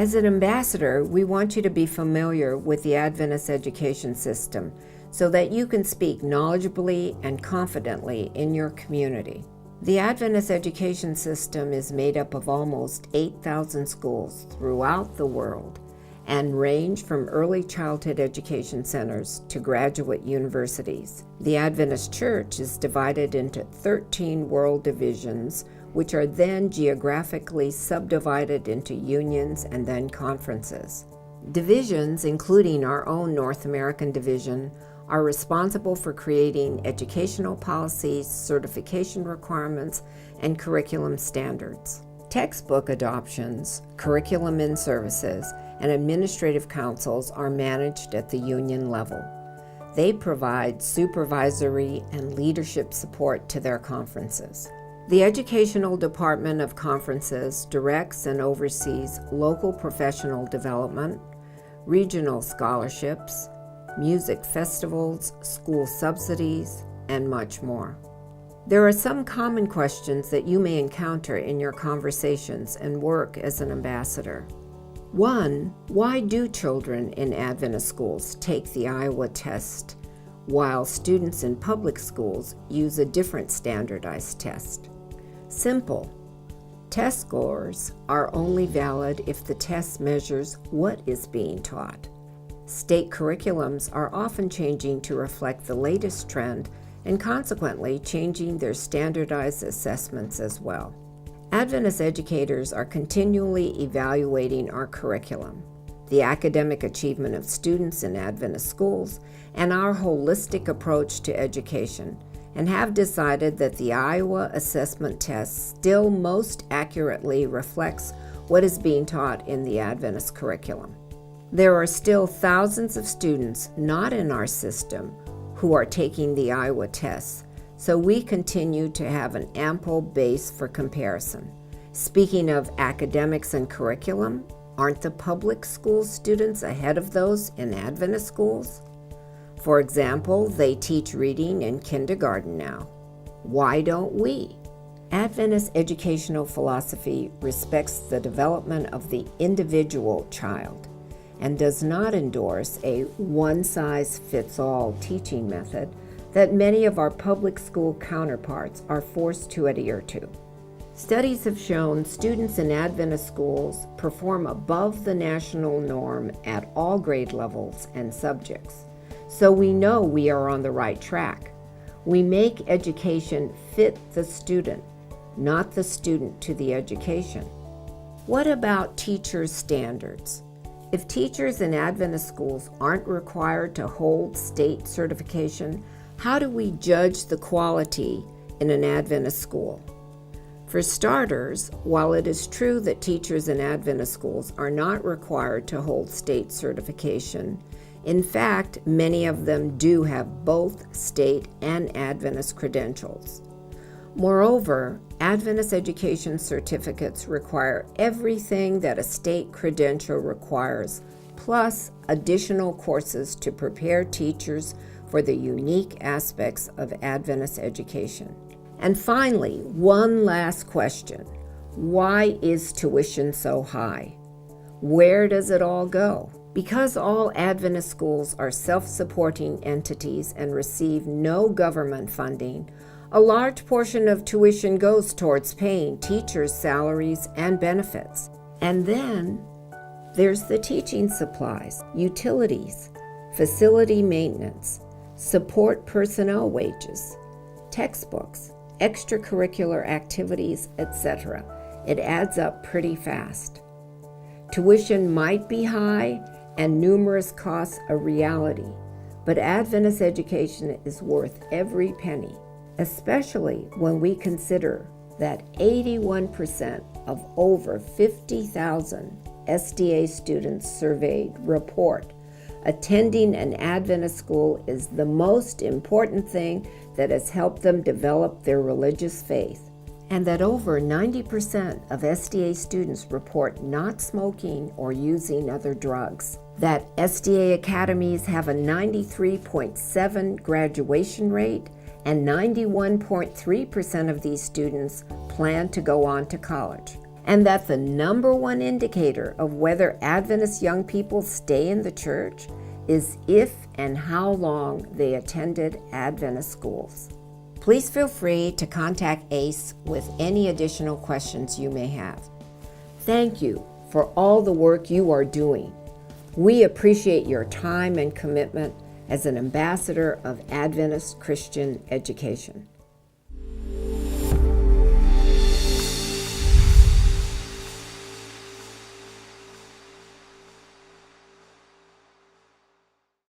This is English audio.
As an ambassador, we want you to be familiar with the Adventist education system so that you can speak knowledgeably and confidently in your community. The Adventist education system is made up of almost 8,000 schools throughout the world and range from early childhood education centers to graduate universities. The Adventist Church is divided into 13 world divisions, which are then geographically subdivided into unions and then conferences. Divisions, including our own North American division, are responsible for creating educational policies, certification requirements, and curriculum standards. Textbook adoptions, curriculum and services, and administrative councils are managed at the union level. They provide supervisory and leadership support to their conferences. The Educational Department of Conferences directs and oversees local professional development, regional scholarships, music festivals, school subsidies, and much more. There are some common questions that you may encounter in your conversations and work as an ambassador. 1, why do children in Adventist schools take the Iowa test while students in public schools use a different standardized test? Simple. Test scores are only valid if the test measures what is being taught. State curriculums are often changing to reflect the latest trend and consequently changing their standardized assessments as well. Adventist educators are continually evaluating our curriculum, the academic achievement of students in Adventist schools, and our holistic approach to education, and have decided that the Iowa assessment test still most accurately reflects what is being taught in the Adventist curriculum. There are still thousands of students not in our system who are taking the Iowa tests, so we continue to have an ample base for comparison. Speaking of academics and curriculum, aren't the public school students ahead of those in Adventist schools? For example, they teach reading in kindergarten now. Why don't we? Adventist educational philosophy respects the development of the individual child and does not endorse a one-size-fits-all teaching method that many of our public school counterparts are forced to adhere to. Studies have shown students in Adventist schools perform above the national norm at all grade levels and subjects. So we know we are on the right track. We make education fit the student, not the student to the education. What about teachers' standards? If teachers in Adventist schools aren't required to hold state certification, how do we judge the quality in an Adventist school? For starters, while it is true that teachers in Adventist schools are not required to hold state certification, in fact, many of them do have both state and Adventist credentials. Moreover, Adventist education certificates require everything that a state credential requires, plus additional courses to prepare teachers for the unique aspects of Adventist education. And finally, one last question. Why is tuition so high? Where does it all go? Because all Adventist schools are self-supporting entities and receive no government funding, a large portion of tuition goes towards paying teachers' salaries and benefits. And then there's the teaching supplies, utilities, facility maintenance, support personnel wages, textbooks, extracurricular activities, etc. It adds up pretty fast. Tuition might be high and numerous costs a reality, but Adventist education is worth every penny, especially when we consider that 81% of over 50,000 SDA students surveyed report attending an Adventist school is the most important thing that has helped them develop their religious faith, and that over 90% of SDA students report not smoking or using other drugs. That SDA academies have a 93.7 graduation rate, and 91.3% of these students plan to go on to college. and that the number one indicator of whether Adventist young people stay in the church is if and how long they attended Adventist schools. Please feel free to contact ACE with any additional questions you may have. Thank you for all the work you are doing. We appreciate your time and commitment as an ambassador of Adventist Christian education.